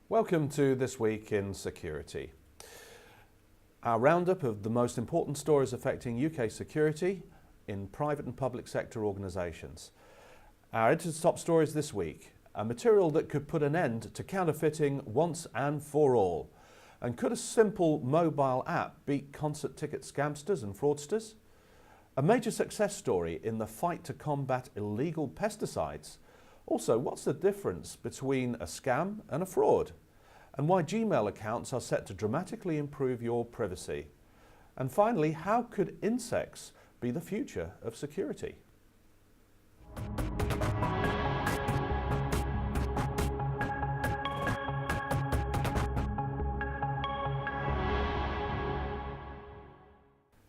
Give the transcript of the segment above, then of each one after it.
Welcome to This Week in Security. Our roundup of the most important stories affecting UK security in private and public sector organisations. Our editor's top stories this week: a material that could put an end to counterfeiting once and for all. And could a simple mobile app beat concert ticket scamsters and fraudsters? A major success story in the fight to combat illegal pesticides. Also, what's the difference between a scam and a fraud? And why Gmail accounts are set to dramatically improve your privacy. And finally, how could insects be the future of security?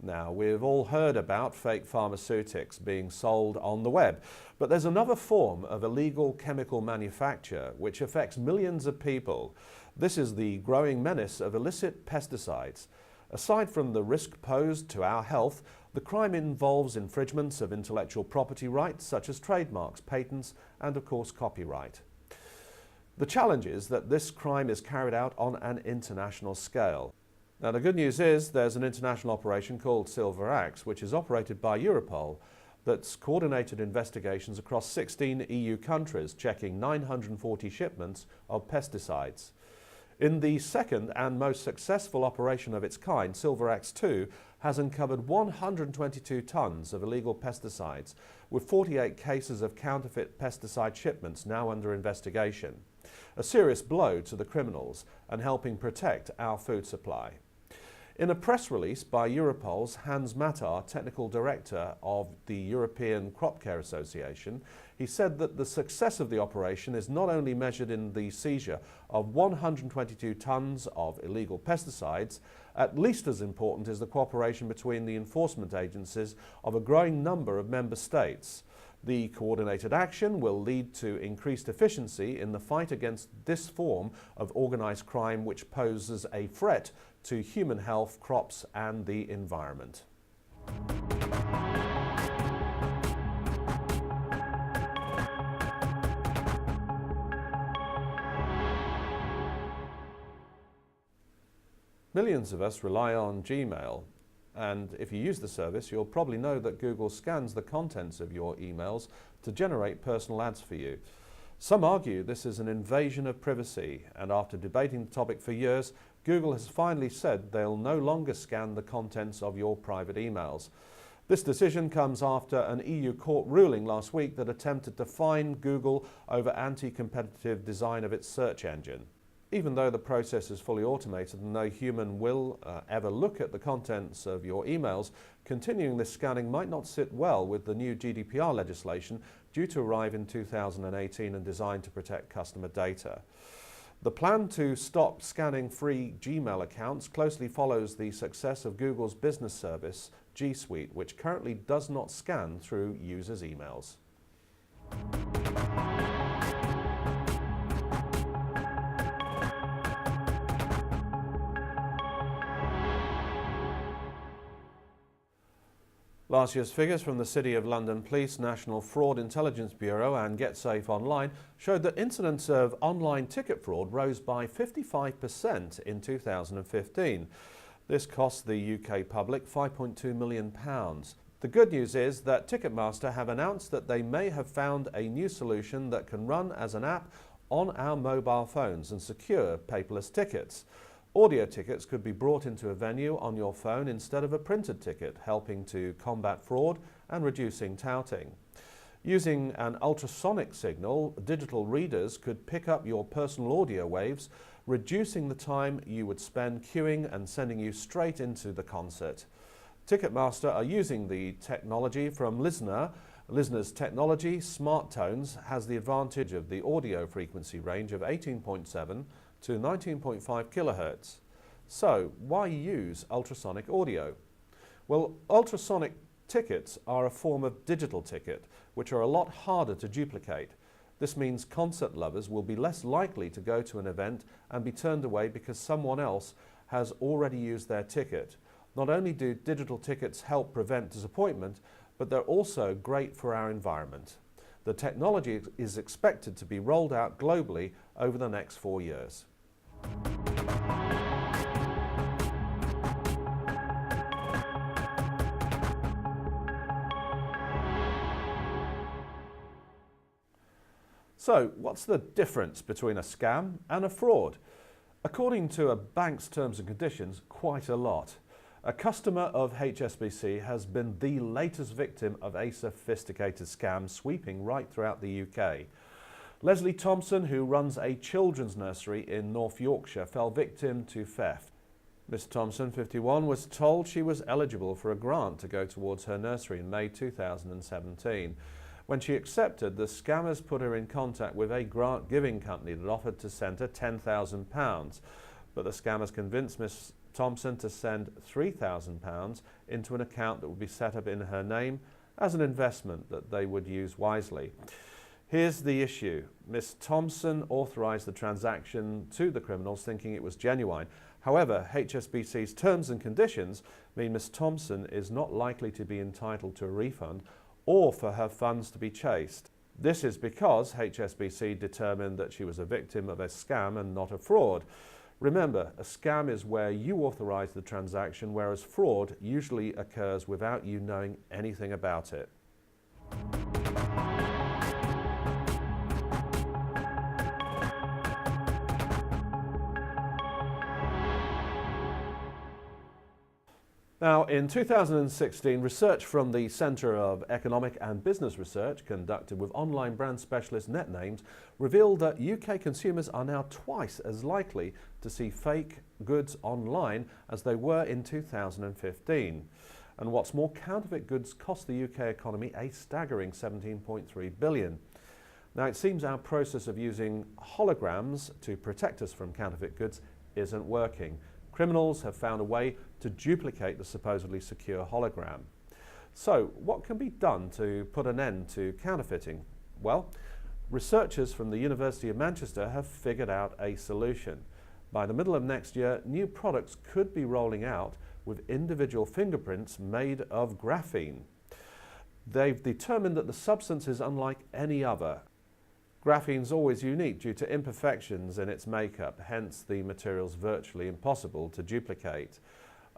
Now, we've all heard about fake pharmaceutics being sold on the web, but there's another form of illegal chemical manufacture which affects millions of people. This is the growing menace of illicit pesticides. Aside from the risk posed to our health, the crime involves infringements of intellectual property rights such as trademarks, patents, and of course copyright. The challenge is that this crime is carried out on an international scale. Now, the good news is there's an international operation called Silver Axe, which is operated by Europol, that's coordinated investigations across 16 EU countries, checking 940 shipments of pesticides. In the second and most successful operation of its kind, Silver Axe 2 has uncovered 122 tons of illegal pesticides, with 48 cases of counterfeit pesticide shipments now under investigation. A serious blow to the criminals and helping protect our food supply. In a press release by Europol's Hans Matar, Technical Director of the European Crop Care Association, he said that the success of the operation is not only measured in the seizure of 122 tons of illegal pesticides, at least as important is the cooperation between the enforcement agencies of a growing number of member states. The coordinated action will lead to increased efficiency in the fight against this form of organised crime which poses a threat to human health, crops and the environment. Millions of us rely on Gmail, and if you use the service, you'll probably know that Google scans the contents of your emails to generate personal ads for you. Some argue this is an invasion of privacy, and after debating the topic for years, Google has finally said they'll no longer scan the contents of your private emails. This decision comes after an EU court ruling last week that attempted to fine Google over anti-competitive design of its search engine. Even though the process is fully automated and no human will ever look at the contents of your emails, continuing this scanning might not sit well with the new GDPR legislation due to arrive in 2018 and designed to protect customer data. The plan to stop scanning free Gmail accounts closely follows the success of Google's business service, G Suite, which currently does not scan through users' emails. Last year's figures from the City of London Police, National Fraud Intelligence Bureau and GetSafeOnline showed that incidents of online ticket fraud rose by 55% in 2015. This cost the UK public £5.2 million. The good news is that Ticketmaster have announced that they may have found a new solution that can run as an app on our mobile phones and secure paperless tickets. Audio tickets could be brought into a venue on your phone instead of a printed ticket, helping to combat fraud and reducing touting. Using an ultrasonic signal, digital readers could pick up your personal audio waves, reducing the time you would spend queuing and sending you straight into the concert. Ticketmaster are using the technology from Listener. Listener's technology, SmartTones, has the advantage of the audio frequency range of 18.7 to 19.5 kilohertz. So, why use ultrasonic audio? Well, ultrasonic tickets are a form of digital ticket, which are a lot harder to duplicate. This means concert lovers will be less likely to go to an event and be turned away because someone else has already used their ticket. Not only do digital tickets help prevent disappointment, but they're also great for our environment. The technology is expected to be rolled out globally over the next 4 years. So, what's the difference between a scam and a fraud? According to a bank's terms and conditions, quite a lot. A customer of HSBC has been the latest victim of a sophisticated scam sweeping right throughout the UK. Leslie Thompson, who runs a children's nursery in North Yorkshire, fell victim to theft. Miss Thompson, 51, was told she was eligible for a grant to go towards her nursery in May 2017. When she accepted, the scammers put her in contact with a grant-giving company that offered to send her £10,000. But the scammers convinced Miss Thompson to send £3,000 into an account that would be set up in her name as an investment that they would use wisely. Here's the issue. Miss Thompson authorised the transaction to the criminals thinking it was genuine. However, HSBC's terms and conditions mean Miss Thompson is not likely to be entitled to a refund or for her funds to be chased. This is because HSBC determined that she was a victim of a scam and not a fraud. Remember, a scam is where you authorise the transaction, whereas fraud usually occurs without you knowing anything about it. Now, in 2016, research from the Centre of Economic and Business Research, conducted with online brand specialist NetNames, revealed that UK consumers are now twice as likely to see fake goods online as they were in 2015. And what's more, counterfeit goods cost the UK economy a staggering £17.3 billion. Now, it seems our process of using holograms to protect us from counterfeit goods isn't working. Criminals have found a way to duplicate the supposedly secure hologram. So, what can be done to put an end to counterfeiting? Well, researchers from the University of Manchester have figured out a solution. By the middle of next year, new products could be rolling out with individual fingerprints made of graphene. They've determined that the substance is unlike any other. Graphene is always unique due to imperfections in its makeup, hence the material's virtually impossible to duplicate.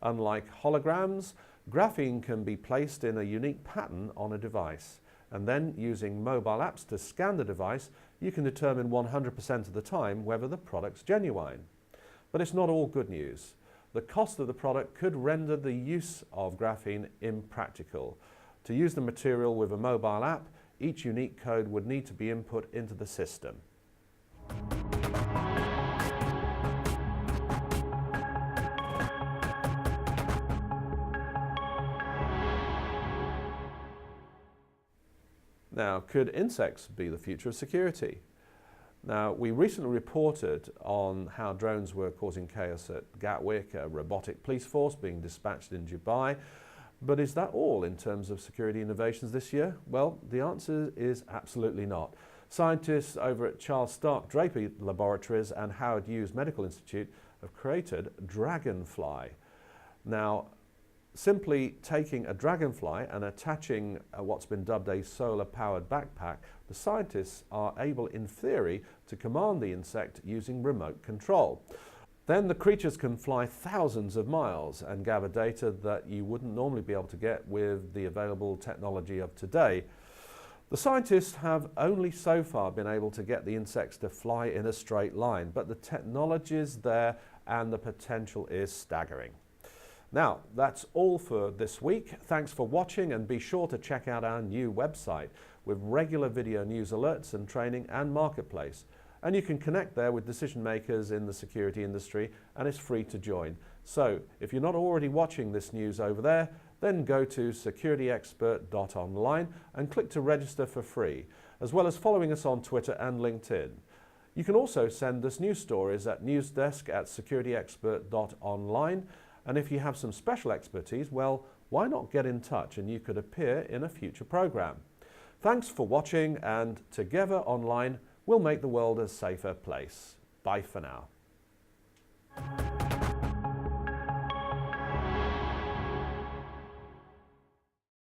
Unlike holograms, graphene can be placed in a unique pattern on a device, and then using mobile apps to scan the device, you can determine 100% of the time whether the product's genuine. But it's not all good news. The cost of the product could render the use of graphene impractical. To use the material with a mobile app, each unique code would need to be input into the system. Now, could insects be the future of security? Now, we recently reported on how drones were causing chaos at Gatwick, a robotic police force being dispatched in Dubai. But is that all in terms of security innovations this year? Well, the answer is absolutely not. Scientists over at Charles Stark Draper Laboratories and Howard Hughes Medical Institute have created Dragonfly. Now, simply taking a dragonfly and attaching what's been dubbed a solar-powered backpack, the scientists are able, in theory, to command the insect using remote control. Then the creatures can fly thousands of miles and gather data that you wouldn't normally be able to get with the available technology of today. The scientists have only so far been able to get the insects to fly in a straight line, but the technology is there and the potential is staggering. Now, that's all for this week. Thanks for watching, and be sure to check out our new website with regular video news alerts and training and marketplace. And you can connect there with decision makers in the security industry, and it's free to join. So if you're not already watching this news over there, then go to SecurityExpertOnline and click to register for free, as well as following us on Twitter and LinkedIn. You can also send us news stories at newsdesk@SecurityExpert.online, and if you have some special expertise, well, why not get in touch and you could appear in a future program. Thanks for watching, and together online, we'll make the world a safer place. Bye for now.